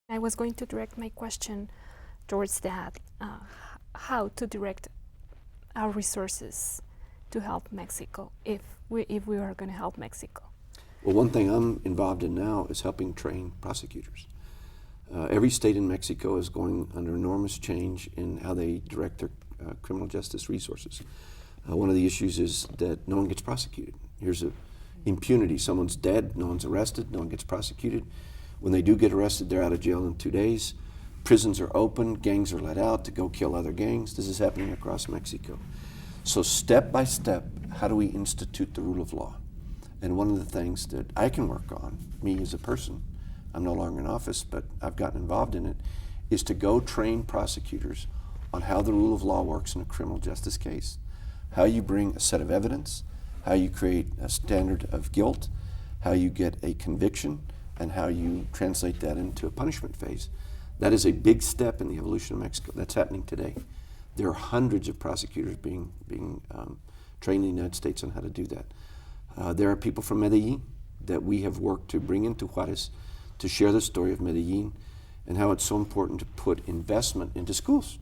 I was going to direct my question towards that, how to direct our resources to help Mexico if we are going to help Mexico. Well, one thing I'm involved in now is helping train prosecutors. Every state in Mexico is going under enormous change in how they direct their criminal justice resources. One of the issues is that no one gets prosecuted. Here's impunity. Someone's dead, no one's arrested, no one gets prosecuted. When they do get arrested, they're out of jail in 2 days. Prisons are open, gangs are let out to go kill other gangs. This is happening across Mexico. So step by step, how do we institute the rule of law? And one of the things that I can work on, me as a person, I'm no longer in office, but I've gotten involved in it, is to go train prosecutors on how the rule of law works in a criminal justice case. How you bring a set of evidence, how you create a standard of guilt, how you get a conviction, and how you translate that into a punishment phase. That is a big step in the evolution of Mexico. That's happening today. There are hundreds of prosecutors being trained in the United States on how to do that. There are people from Medellin that we have worked to bring into Juarez to share the story of Medellin and how it's so important to put investment into schools,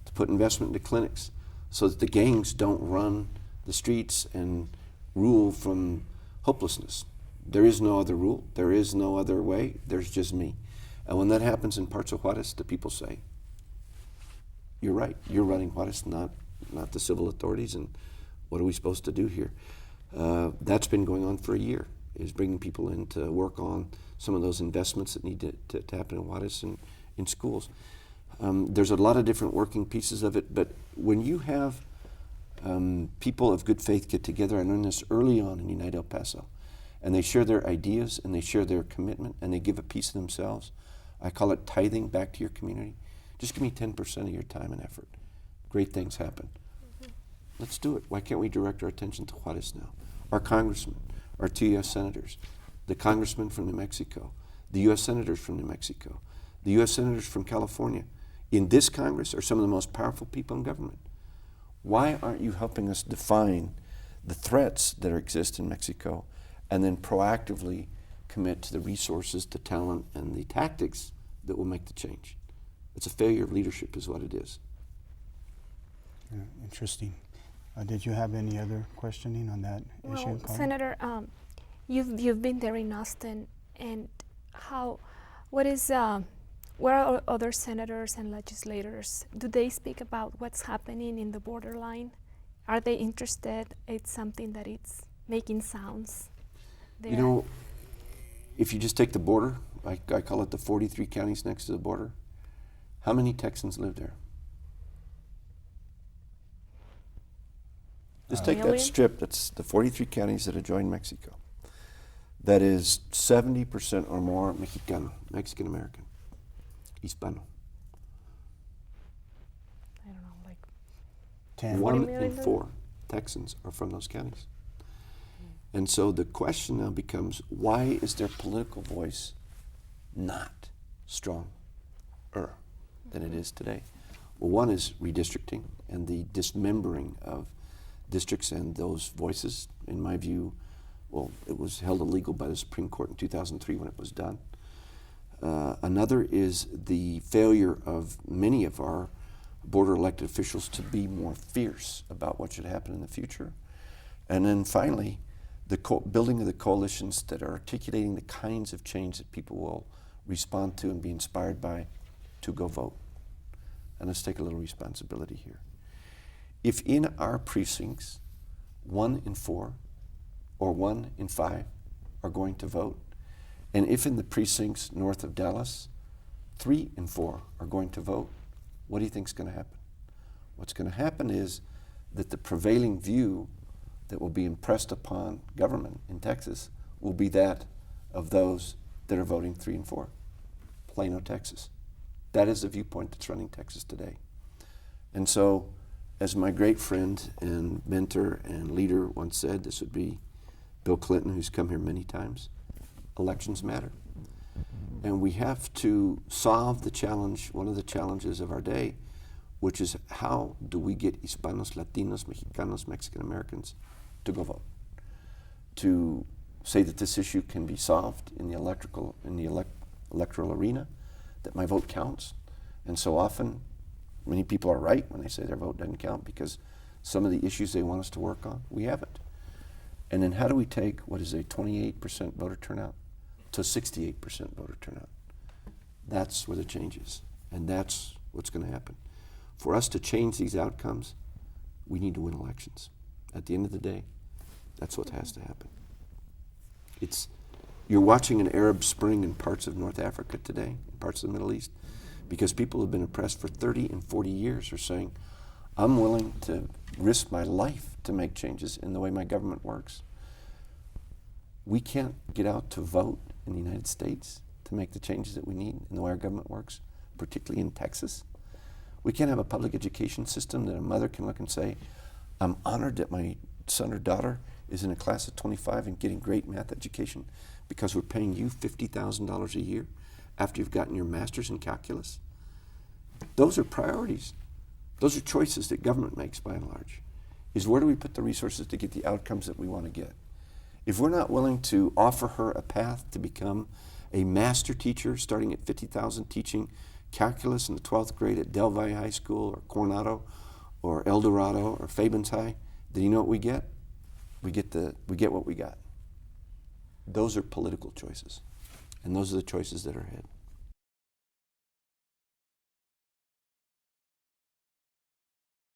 to put investment into clinics, so that the gangs don't run the streets and rule from hopelessness. There is no other rule. There is no other way. There's just me. And when that happens in parts of Juarez, the people say, you're right. You're running Juarez, not the civil authorities, and what are we supposed to do here? That's been going on for a year, is bringing people in to work on some of those investments that need to happen in Juarez and in schools. There's a lot of different working pieces of it, but when you have people of good faith get together, I learned this early on in Unite El Paso, and they share their ideas and they share their commitment and they give a piece of themselves. I call it tithing back to your community. Just give me 10% of your time and effort. Great things happen. Mm-hmm. Let's do it. Why can't we direct our attention to Juarez now? Our congressmen, our 2 U.S. senators, the congressmen from New Mexico, the U.S. senators from New Mexico, the U.S. senators from California, in this Congress are some of the most powerful people in government. Why aren't you helping us define the threats that exist in Mexico and then proactively commit to the resources, the talent, and the tactics that will make the change? It's a failure of leadership is what it is. Yeah, interesting. Did you have any other questioning on that issue, Karla? Senator, you've been there in Austin, and where are other senators and legislators? Do they speak about what's happening in the borderline? Are they interested? It's something that it's making sounds there. You know, if you just take the border, I call it the 43 counties next to the border, how many Texans live there? Just take that strip, that's the 43 counties that adjoin Mexico. That is 70% or more Mexicano, Mexican American, Hispano. I don't know, like 10. 1 in 4 Texans are from those counties. And so the question now becomes, why is their political voice not stronger than it is today? Well, one is redistricting and the dismembering of districts and those voices. In my view, well, it was held illegal by the Supreme Court in 2003 when it was done. Another is the failure of many of our border elected officials to be more fierce about what should happen in the future. And then finally, the building of the coalitions that are articulating the kinds of change that people will respond to and be inspired by to go vote. And let's take a little responsibility here. If in our precincts 1 in 4 or 1 in 5 are going to vote, and if in the precincts north of Dallas 3 in 4 are going to vote, what do you think is going to happen? What's going to happen is that the prevailing view that will be impressed upon government in Texas will be that of those that are voting 3 and 4. Plano, Texas. That is the viewpoint that's running Texas today. And so, as my great friend and mentor and leader once said, this would be Bill Clinton, who's come here many times, elections matter. And we have to solve the challenge, one of the challenges of our day, which is how do we get Hispanos, Latinos, Mexicanos, Mexican Americans to go vote? To say that this issue can be solved in the electoral arena, that my vote counts. And so often, many people are right when they say their vote doesn't count because some of the issues they want us to work on, we haven't. And then how do we take what is a 28% voter turnout to 68% voter turnout? That's where the change is. And that's what's going to happen. For us to change these outcomes, we need to win elections. At the end of the day, that's what has to happen. You're watching an Arab Spring in parts of North Africa today, in parts of the Middle East, because people have been oppressed for 30 and 40 years are saying, I'm willing to risk my life to make changes in the way my government works. We can't get out to vote in the United States to make the changes that we need in the way our government works, particularly in Texas. We can't have a public education system that a mother can look and say, I'm honored that my son or daughter is in a class of 25 and getting great math education because we're paying you $50,000 a year after you've gotten your master's in calculus. Those are priorities. Those are choices that government makes by and large, is where do we put the resources to get the outcomes that we want to get? If we're not willing to offer her a path to become a master teacher starting at $50,000 teaching calculus in the 12th grade at Del Valle High School or Coronado or El Dorado or Fabens High, then you know what we get? We get what we got. Those are political choices, and those are the choices that are ahead.